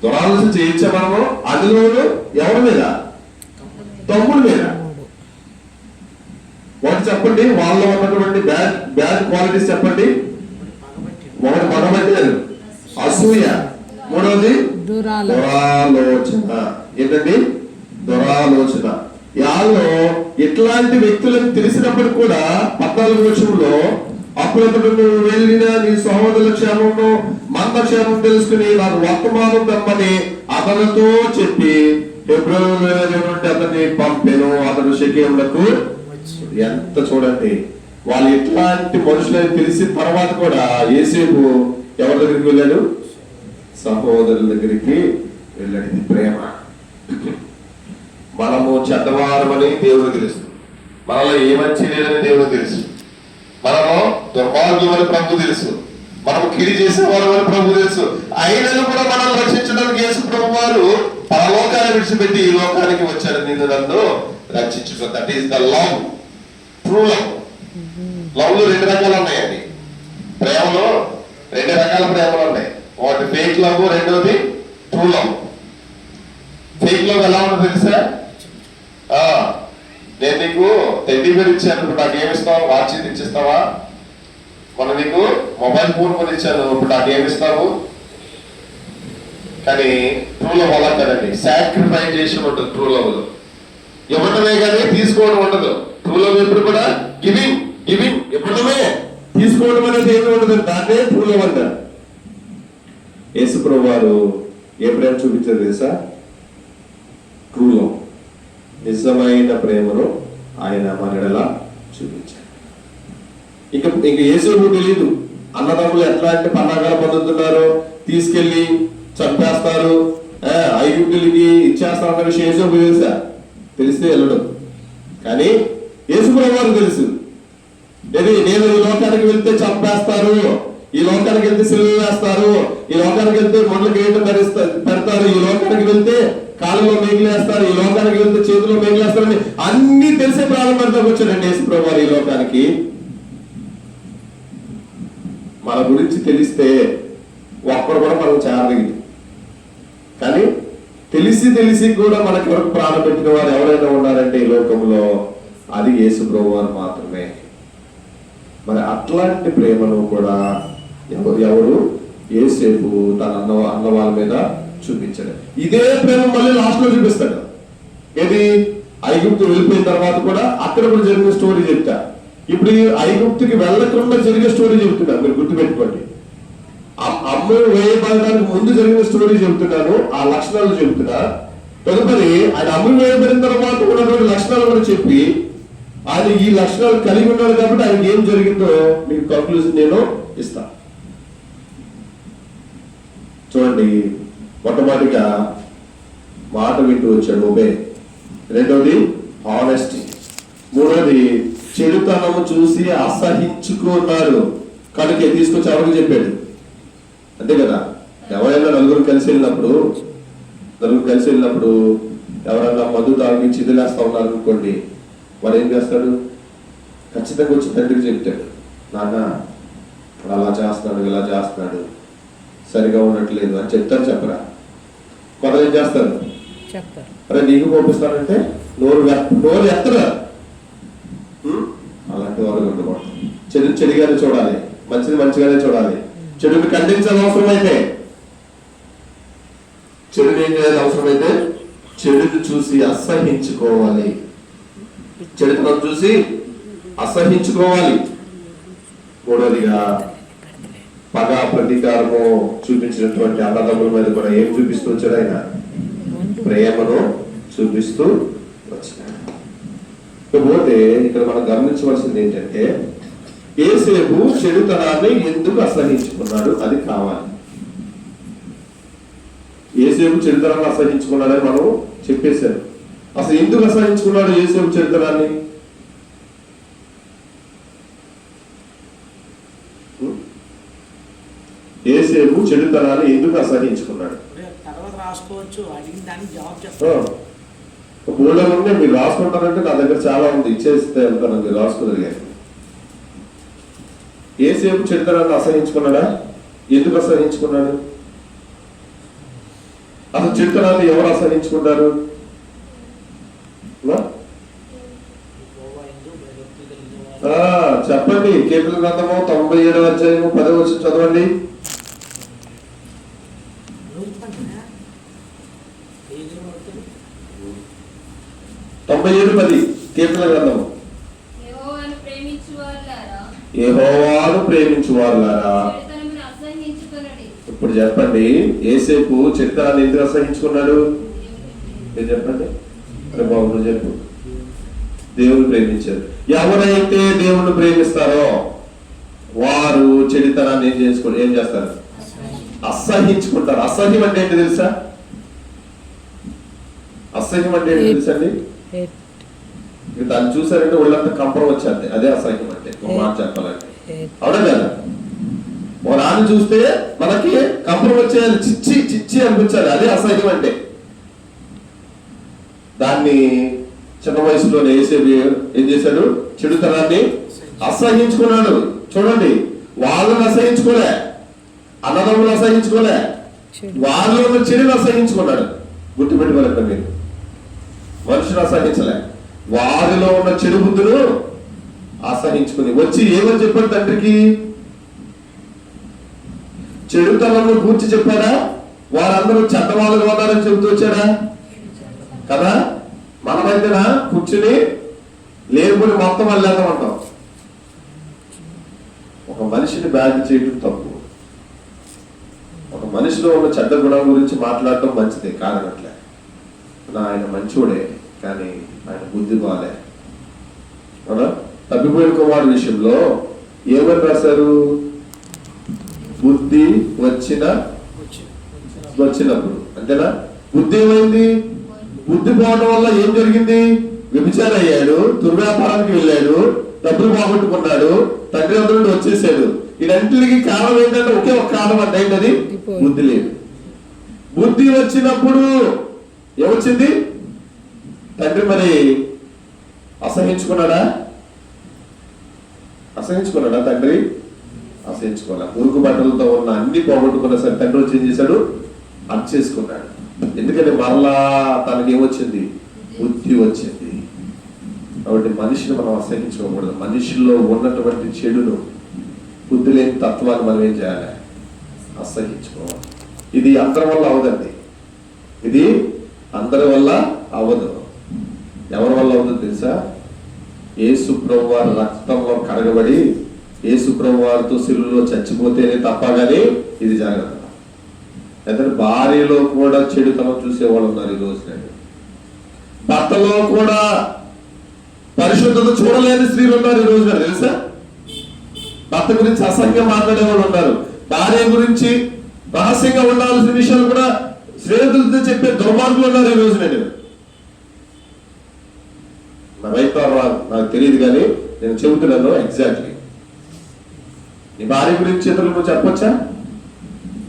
దురాలోచన చేయించా మనము. అందులోను ఎవరి మీద? తమ్ముడి మీద. వాటి చెప్పండి, వాళ్ళలో ఉన్నటువంటి బ్యాడ్ క్వాలిటీస్ చెప్పండి. ఒకటి పగబట్టారు, అసూయ. మూడవది దురాలోచన. ఏంటండి? దురాలోచన. యాలో ఇట్లాంటి వ్యక్తులకు తెలిసినప్పటికీ కూడా 14వ వచనంలో అప్పుడు నువ్వు వెళ్ళిన నీ సహోదరుల క్షేమము మంద క్షేమం తెలుసుకుని నాకు వర్తమానం తెమ్మని అతనితో చెప్పి హెబ్రోను అతన్ని పంపెను. అతను షెకెమునకు. ఎంత చూడండి, వాళ్ళు ఎట్లాంటి మనుషులని తెలిసిన తర్వాత కూడా యోసేపు ఎవరి దగ్గరికి వెళ్ళాడు? సహోదరుల దగ్గరికి వెళ్ళాడు. ఇది ప్రేమ. మనము చెడ్డవారమని దేవుడు తెలుసు, మనలో ఏ మంచి లేదని దేవుడు తెలుసు, మనము దుర్మార్గులని ప్రభు తెలుసు, మనము కిడి చేసేవారు అని ప్రభు తెలుసు. అయినను కూడా మనల్ని రక్షించడానికి యేసు ప్రభు వారు పరలోకాన్ని విడిచిపెట్టి ఈ లోకానికి వచ్చారు. నిన్ను నన్ను రక్షించుకో. That is the love, true love. Love లో 2 రకాలు ఉన్నాయండి. ప్రేమలో 2 రకాల ప్రేమలు ఉన్నాయి. ఒకటి ఫేక్ లవ్, రెండోది ట్రూ లవ్. ఫేక్ లవ్ ఎలా ఉంటుందో తెలుసా? నేను నీకు టెడ్డీ బేర్ ఇచ్చాను, ఇప్పుడు నాకు ఏమిస్తావు? వాచ్ ఇచ్చిస్తావా? మనం నీకు మొబైల్ ఫోన్ కొని ఇచ్చాను, ఇప్పుడు నాకు ఏమిస్తావు? కానీ ట్రూ లవ్ అలా కదండి. సాక్రిఫైస్ చేసి ఉంటుంది ట్రూ లవ్ లో. ఇవ్వటమే కానీ తీసుకోవడం ఉండదు. ట్రూ లవ్ ఎప్పుడు కూడా గివింగ్ గివింగ్, ఇవ్వడమే. తీసుకోవడం అనేది ఏమి ఉండదు. దాన్నే ట్రూ లవ్ అంటారు. యేసు ప్రభు వారు ఏ ప్రేమ చూపించారు తెలుసా? True love. నిజమైన ప్రేమను ఆయన మనెడల చూపించారు. ఇంక యేసుకు తెలియదు అన్నదమ్ములు ఎట్లాంటి పన్నాగాలు పొందుతున్నారో, తీసుకెళ్లి చంపేస్తారు, ఐగుప్తులకి ఇచ్చేస్తారన్న విషయం యేసుకు తెలుసా? తెలిస్తే వెళ్ళడం. కానీ యేసు ప్రభు వారు తెలుసు, నేను ఈ లోకానికి వెళ్తే చంపేస్తారు, ఈ లోకానికి వెళ్తే సిలువ వేస్తారు, ఈ లోకానికి వెళ్తే మొండ్ల గేట్లు పెడతారు, ఈ లోకానికి వెళ్తే కాళ్ళలో మేగిలేస్తారు, ఈ లోకానికి వెళ్తే చేతిలో మేగిలేస్తారని అన్ని తెలిసే ప్రారంభంలోకి వచ్చాడండి యేసు ప్రభు వారు ఈ లోకానికి. మన గురించి తెలిస్తే ఒక్కరు కూడా మనం చేరలేదు. కానీ తెలిసి కూడా మనకి వరకు ప్రాణం పెట్టిన వారు ఎవరైనా ఉన్నారంటే ఈ లోకంలో అది యేసు ప్రభు వారు మాత్రమే. మరి అట్లాంటి ప్రేమను కూడా ఎవరు? యోసేపు తన అన్న వాళ్ళ మీద చూపించాడు. ఇదే ప్రేమ మళ్ళీ లాస్ట్ లో చూపిస్తాడు. ఏది? ఐగుప్తు వెళ్ళిపోయిన తర్వాత కూడా అక్కడ కూడా జరిగిన స్టోరీ చెప్తా. ఇప్పుడు ఐగుప్తుకి వెళ్ళకుండా జరిగే స్టోరీ చెప్తున్నా, మీరు గుర్తుపెట్టుకోండి. అమ్మ వేయబడడానికి ముందు జరిగిన స్టోరీ చెబుతున్నాను, ఆ లక్షణాలు చెబుతున్నా. తదుపరి ఆయన అమ్మ వేయబడిన తర్వాత ఉన్నటువంటి లక్షణాలు కూడా చెప్పి ఆయన ఈ లక్షణాలు కలిగి ఉన్నాడు కాబట్టి ఆయనకి ఏం జరిగిందో మీకు కంక్లూజన్ నేను ఇస్తా. చూడండి, మొట్టమొదటిగా మాట వింటూ వచ్చాడు, ఒబే. రెండోది హానెస్టీ. మూడోది చెడుతనము చూసి అసహించుకున్నారు కనుక తీసుకొచ్చి ఎవరికి చెప్పాడు? అంతే కదా. ఎవరైనా నలుగురు కలిసి వెళ్ళినప్పుడు ఎవరైనా మందు తాగి చిదిలేస్తా ఉన్నారు అనుకోండి, వాడు ఏం చేస్తాడు? ఖచ్చితంగా వచ్చి తండ్రికి చెప్తాడు, నాన్న అలా చేస్తున్నాడు, ఇలా చేస్తున్నాడు, సరిగా ఉండట్లేదు అని చెప్తారు. చెప్పరా? కొందరు ఏం చేస్తారు? అరే నీకు పంపిస్తానంటే నోరు ఎత్తరా. అలాంటి వారు ఉండకూడదు. చెడుగానే చూడాలి, మంచిగానే చూడాలి. చెడుని ఖండించాలి అవసరమైతే, చెడుని ఏం చేయాలి అవసరమైతే? చెడుని చూసి అసహించుకోవాలి, చెడుతనం చూసి అసహించుకోవాలి. మూడోదిగా పగ ప్రతీకారము చూపించినటువంటి అన్నదమ్ముల మీద కూడా ఏం చూపిస్తూ వచ్చాడు? ఆయన ప్రేమను చూపిస్తూ వచ్చినాడు. ఇకపోతే ఇక్కడ మనం గమనించవలసింది ఏంటంటే, యోసేపు చెడుతనాన్ని ఎందుకు అసహించుకున్నాడు? అది కావాలి. యోసేపు చెడుతనాన్ని అసహించుకున్నాడని మనం చెప్పేశారు. అసలు ఎందుకు అసహించుకున్నాడు యోసేపు చెడుతనాన్ని? యోసేపు చెడుతనాన్ని ఎందుకు అసహించుకున్నాడు? తర్వాత రాసుకోవచ్చు, అడిగిన దానికి జవాబు చెప్తాను. ఊళ్ళో ఉంటే మీరు రాసుకుంటారంటే నా దగ్గర చాలా ఉంది, ఇచ్చేస్తే వెళ్తాను, మీరు రాసుకున్నారు. కానీ ఏసేపు చెడుతనాన్ని అసహించుకున్నాడా? ఎందుకు అసహించుకున్నాడు? అసలు చెడుతనాన్ని ఎవరు అసహించుకుంటారు? చెప్పండి. కీర్తన గ్రంథము 97వ అధ్యాయము 10వ వచనం చదవండి. 97:10 కీర్తన గ్రంథము. యెహోవాను ప్రేమించువారులారా. ఇప్పుడు చెప్పండి, యేసేపు చెడుతనాన్ని ఎందుకు అసహించుకున్నాడు? మీరు చెప్పండి. అరే బాబు నువ్వు చెప్పు. దేవుని ప్రేమించారు. ఎవరైతే దేవుణ్ణి ప్రేమిస్తారో వారు చెడుతనాన్ని ఏం చేస్తారు? అసహించుకుంటారు. అసహ్యం అంటే ఏంటి తెలుసా? అసహ్యం అంటే ఏంటి తెలుసండి? దాన్ని చూసారంటే ఒళ్ళంతా కంపరం వచ్చేది. అదే అసహ్యం అంటే, ఒక మాట చెప్పాలంటే. అవునా కదా? ఓ రాని చూస్తే మనకి కంపరం వచ్చేయాలి, చిచ్చి చిచ్చి అనిపించాలి. అదే అసహ్యం అంటే. దాన్ని చిన్న వయసులోనే యేసేపు ఏం చేశాడు? చెడుతనాన్ని అసహించుకున్నాడు. చూడండి, వాళ్ళని అసహించుకోలే, అన్నదమ్ములు అసహించుకోలే, వాళ్ళలో ఉన్న చెడుని అసహించుకున్నాడు. గుర్తుపెట్టుకోలేక మీరు మనుషులు అసహించలే, వారిలో ఉన్న చెడు బుద్ధులు అసహించుకుని వచ్చి ఏమని చెప్పాడు తండ్రికి? చెడుతనంలో కూర్చి చెప్పాడా? వారందరూ చెడ్డవాళ్ళుగా ఉన్నారని చెబుతూ వచ్చాడా? కదా? మనమైతేనా కూర్చుని లేకపోతే మొత్తం వెళ్ళేద్దామంటాం. ఒక మనిషిని బ్యాగ్ చేయడం తప్పు. ఒక మనిషిలో ఉన్న చెడ్డ గుణం గురించి మాట్లాడటం మంచిదే, కాదనట్లే. ఆయన మంచోడే, కానీ ఆయన బుద్ధి బాలే. అవునా? తప్పిపోయిన కుమారుడు విషయంలో ఏమని రాశారు? బుద్ధి వచ్చినప్పుడు. అంతేనా? బుద్ధి ఏమైంది? బుద్ధి పోవడం వల్ల ఏం జరిగింది? వ్యభిచారం అయ్యాడు, దుర్వ్యాపారానికి వెళ్ళాడు, డబ్బులు పోగొట్టుకున్నాడు, తండ్రి వద్ద నుండి వచ్చేసాడు. ఇదంటికి కారణం ఏంటంటే ఒకే ఒక కారణం అంటే ఏంటది? బుద్ధి లేదు. బుద్ధి వచ్చినప్పుడు ఏమొచ్చింది? తండ్రి మరి అసహించుకున్నాడా? తండ్రి అసహించుకోలే. మురుగు బట్టలతో ఉన్న అన్ని పోగొట్టుకున్నా సరే తండ్రి వచ్చి ఏం చేశాడు? అది చేసుకున్నాడు. ఎందుకంటే మరలా తనకి ఏమొచ్చింది? బుద్ధి వచ్చింది. కాబట్టి మనిషిని మనం అసహించుకోకూడదు. మనిషిలో ఉన్నటువంటి చెడును, బుద్ధి లేని తత్వాన్ని మనం ఏం చేయాలి? అసహించుకోవాలి. ఇది అందరి వల్ల అవదండి. ఇది అందరి వల్ల అవ్వదు. ఎవరి వల్ల అవుతుందో తెలుసా? యేసు ప్రభువు వారి రక్తంలో కడగబడి యేసు ప్రభువు వారితో శిలువలో చచ్చిపోతేనే తప్ప కానీ ఇది జరగదు. అయితే భార్యలో కూడా చెడుతనం చూసేవాళ్ళు ఉన్నారు ఈ రోజు. భర్తలో కూడా పరిశుద్ధత చూడలేని స్త్రీలు ఉన్నారు ఈ రోజున, తెలుసా? భర్త గురించి అసహ్యంగా మాట్లాడే వాళ్ళు ఉన్నారు. భార్య గురించి రహస్యంగా ఉండాల్సిన విషయాలు కూడా స్నేహితులతో చెప్పే దుర్మార్గులు ఉన్నారు ఈ రోజున. నా వైపు నాకు తెలియదు, కానీ నేను చెబుతున్నాను ఎగ్జాక్ట్లీ. నీ భార్య గురించి ఇతరులు నువ్వు చెప్పొచ్చా?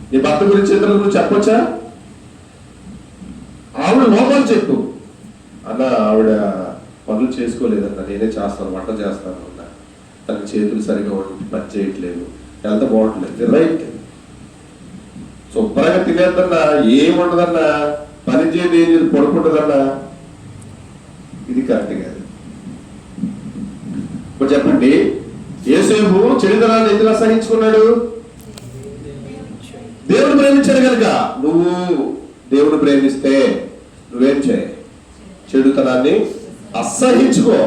నీ భర్త గురించి ఇతరులు నువ్వు చెప్పొచ్చా? ఆవిడ లోపాలు చెప్పు. అన్న ఆవిడ పనులు చేసుకోలేదన్న, నేనే చేస్తాను, వంట చేస్తాను అన్న, తన చేతులు సరిగా పని చేయట్లేదు, ఎంత బాగుంటలేదు. రైట్, శుభ్రంగా తినేద్దన్నా, ఏముండదన్నా, పని చేయదు, ఏం చేయదు, పడుకుంటుందన్నా, ఇది కరెక్ట్ కాదు. ఇప్పుడు చెప్పండి, యేసేపు చెడుతనాన్ని ఎందుకు అసహించుకున్నాడు? దేవుడు ప్రేమించాడు కనుక. నువ్వు దేవుడు ప్రేమిస్తే నువ్వేం చేయి? చెడుతనాన్ని అసహించుకో.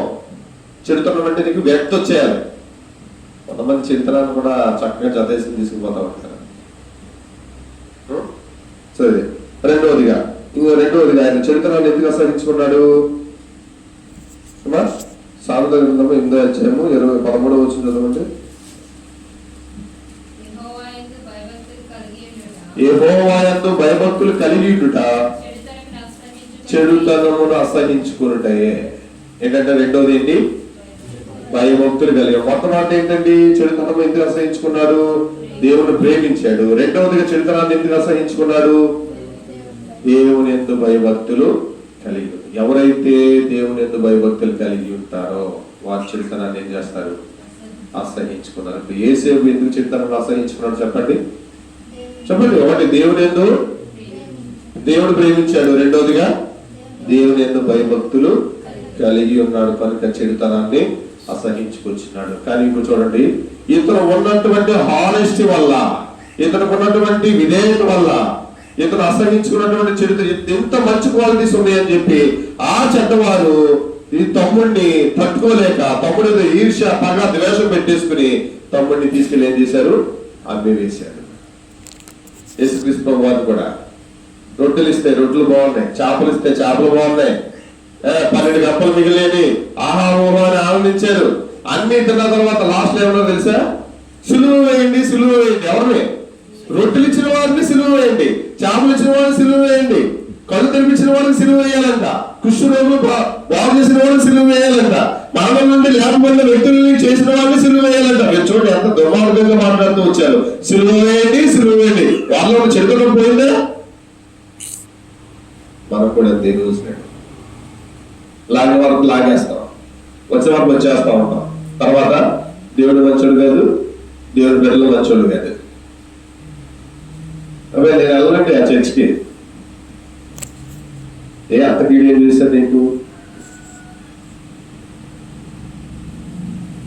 చెడుతనం అంటే నీకు వ్యక్తి వచ్చేయాలి. కొంతమంది చెడుతనాన్ని కూడా చక్కగా జతేసి తీసుకుపోతా ఉంటారు. సరే, రెండవదిగా ఆయన చెడుతనాన్ని ఎందుకు అసహించుకున్నాడు? సామెతల గ్రంథము 8వ అధ్యాయము 13వ వచనం చదవండి. యెహోవాయందు భయభక్తులు కలిగి ఉండుట చెడుతనమును అసహించుకున్నటయే. ఏంటంటే రెండోది ఏంటి? భయభక్తులు కలిగి. మొత్తం మాట ఏంటండి? చెడుతనం ఎందుకు అసహించుకున్నాడు? దేవుని ప్రేమించాడు. రెండవదిగా చెడుతనాన్ని ఎందుకు అసహించుకున్నాడు? దేవుని యందు భయభక్తులు కలిగి ఉంది. ఎవరైతే దేవుని యందు భయభక్తులు కలిగి ఉంటారో వారి చెడుతనాన్ని ఏం చేస్తారు? అసహించుకున్నారు. ఇప్పుడు యేసేపు ఎందుకు చెడుతనాన్ని అసహించుకున్నాడు చెప్పండి? చెప్పండి. ఒకటి, దేవుని యందు దేవుడు ప్రేమించాడు. రెండోదిగా దేవుని యందు భయభక్తులు కలిగి ఉన్నాడు కనుక చెడుతనాన్ని అసహించుకొచ్చినాడు. కానీ ఇప్పుడు చూడండి, ఇతను ఉన్నటువంటి హానెస్టీ వల్ల, ఇతనికి ఉన్నటువంటి విధేయత వల్ల, ఇతను అసహించుకున్నటువంటి చరిత్ర ఎంత మంచి క్వాలిటీస్ ఉన్నాయని చెప్పి ఆ చెడ్డవారు ఈ తమ్ముడిని తట్టుకోలేక తమ్ముడు ఈర్ష్య పగ ద్వేషం పెట్టేసుకుని తమ్ముడిని తీసుకెళ్ళి ఏం చేశారు? అమ్మి వేశారు. యేసుక్రీస్తు ప్రభు వారు కూడా రొట్టెలు ఇస్తే రొట్టెలు బాగున్నాయి, చేపలు ఇస్తే చేపలు బాగున్నాయి, 12 గంపలు మిగిలేని ఆహారం అని ఆనందించారు. అన్ని తిన్న తర్వాత లాస్ట్ లో ఏమన్నా తెలుసా? సులువు వేయండి, సులువు వేయండి. ఎవరిని? రొట్టెలు ఇచ్చిన వారిని సిలువ వేయండి, చేపలు ఇచ్చిన వారిని సిలువ వేయండి, కళ్ళు తెరిపించిన వారిని సిలువ వేయాలంట, కుష్ఠరోగులు బాగు చేసిన వారిని సిలువ వేయాలంట, మరణం నుండి లేకపోయిన వ్యక్తుల్ని చేసిన వారిని సిలువ వేయాలంట. మీరు చూడండి ఎంత దుర్మార్గంగా మాట్లాడుతూ వచ్చారు. సిలువ వేయండి, సిలువ వేయండి. వాళ్ళలో చెడుతనం పోయిందా? మనం కూడా దేవుడు చూసినాడు. లాగే వరకు లాగేస్తాం, వచ్చే వరకు వచ్చేస్తా ఉంటాం. తర్వాత దేవుడు మంచోడు కాదు, దేవుడి బిడ్డలు మంచోడు కాదు. అవే నేను వెళ్ళండి ఆ చర్చికి. అంతకీడు ఏం చేశాను నీకు?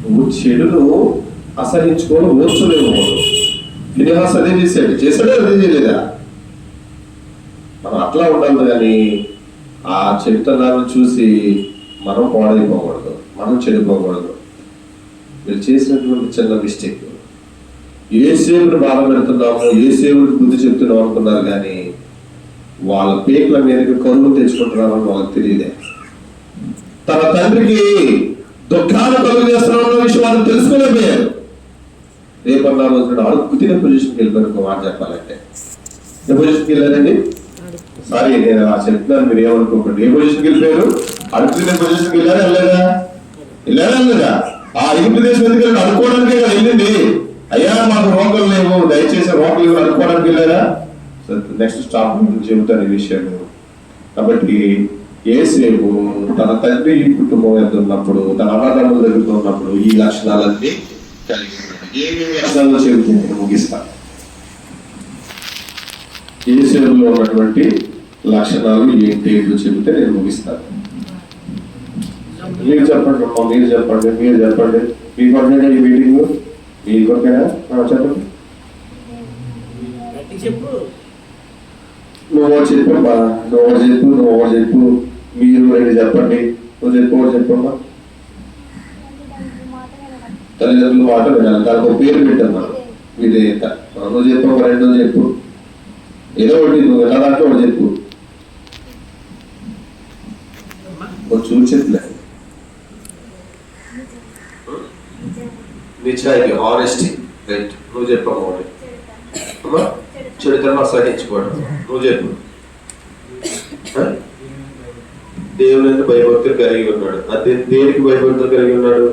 నువ్వు చెడును అసహించుకొని ఓర్చలేము. ఫినెహాస్ అదే చేశాడే అదే చేయలేదా? మనం అట్లా ఉండాలి. కానీ ఆ చెడుతనాన్ని చూసి మనం పాడైపోకూడదు, మనం చెడిపోకూడదు. మీరు చేసినటువంటి చిన్న మిస్టేక్. యేసేపుని బాధ పెడుతున్నాము, యేసేపుకి బుద్ధి చెప్తున్నాం అనుకున్నారు, కానీ వాళ్ళ పేట్ల మీదకి కరువు తెచ్చుకుంటున్నామని వాళ్ళకి తెలియదే. తన తండ్రికి దుఃఖాన్ని కలుగు చేస్తున్నామన్న విషయం వాళ్ళు తెలుసుకోలేకపోయారు. రేపన్నా రోజు అడుగు తినే పొజిషన్కి వెళ్ళిపోయారు. ఒక మాట చెప్పాలంటే ఏ పొజిషన్కి వెళ్ళారండి? సారీ, నేను అలా చెప్తున్నాను, మీరు ఏమనుకోకండి. ఏ పొజిషన్కి వెళ్ళిపోయారు? అడుగు తినే పొజిషన్కి వెళ్ళారా? వెళ్ళలేదా? ఆ ఇంటి దేశం ఎందుకు వెళ్ళి అనుకోవడానికే కదా వెళ్ళింది. అయ్యా మాకు రోగాలు లేవు, దయచేసి రోగాలు లేవు అనుకోవడానికి వెళ్ళారా? నెక్స్ట్ స్టాప్ చెబుతాను ఈ విషయం. కాబట్టి యేసేపు తన తండ్రి కుటుంబం ఎంత ఉన్నప్పుడు, తన అన్నదమ్ముల దగ్గర ఉన్నప్పుడు ఈ లక్షణాలన్నీ కలిగి ఉన్నాడు. ఏమేమి లక్షణాలు చెబితే నేను ముగిస్తాను. యేసేపులో ఉన్నటువంటి లక్షణాలు ఏంటి చెబితే నేను ముగిస్తాను. మీరు చెప్పండి అమ్మా, మీరు చెప్పండి. మీ కొరకేనా ఈ మీటింగ్? మీ కొరకేనా? చెప్పండి. నువ్వు చెప్పమ్మా, నువ్వు చెప్పు. మీరు రెండు చెప్పండి. నువ్వు చెప్పమ్మా. తల్లిదండ్రులు మాట వినాలి. దానికి ఒక పేరు పెట్టమ్మా, విధేయత. నువ్వు చెప్పమ్మా, రెండో చెప్పు. ఏదో ఒకటి నువ్వు ఎలా దాంట్లో ఒకటి చెప్పు. చూచట్లే నిజాయితీ, ఆనెస్టీ, రైట్. నువ్వు చెప్పమ్మా ఒకటి. అమ్మా, చెడుతనం అసహించుకోవడం. నువ్వు చెప్పు. దేవుని భయభక్తులు కలిగి ఉన్నాడు. అదే దేనికి భయభక్తులు కలిగి ఉన్నాడు?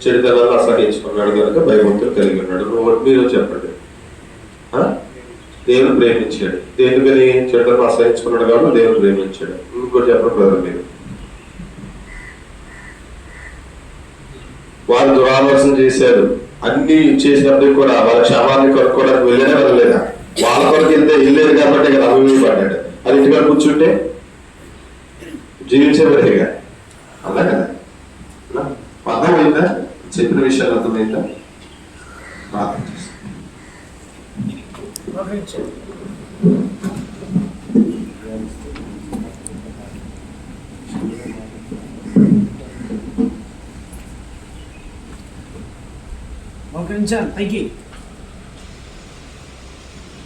చెడుతనాన్ని అసహించుకున్నాడు కనుక భయభక్తులు కలిగి ఉన్నాడు. మీరు చెప్పండి. దేవుని ప్రేమించాడు. దేనికని? చెడుతనం అసహించుకున్నాడు కాబట్టి దేవుని ప్రేమించాడు. ఇంకోటి చెప్పండి బ్రదర్ మీరు. వారు దురాలోచన చేశారు. అన్ని చేసినప్పటికీ కూడా వాళ్ళ క్షమాన్ని కొనుక్కోవడానికి వెళ్ళలేదా? వాళ్ళ కొరకు వెళ్ళలేదు కాబట్టి కదా అభివృద్ధి. అది ఇంటిగా కూర్చుంటే జీవించేవారేగా. అలా కదా. అర్థమైందా? చెప్పిన విషయాలు అర్థమైందా? ఒక నిమిషం తగ్గి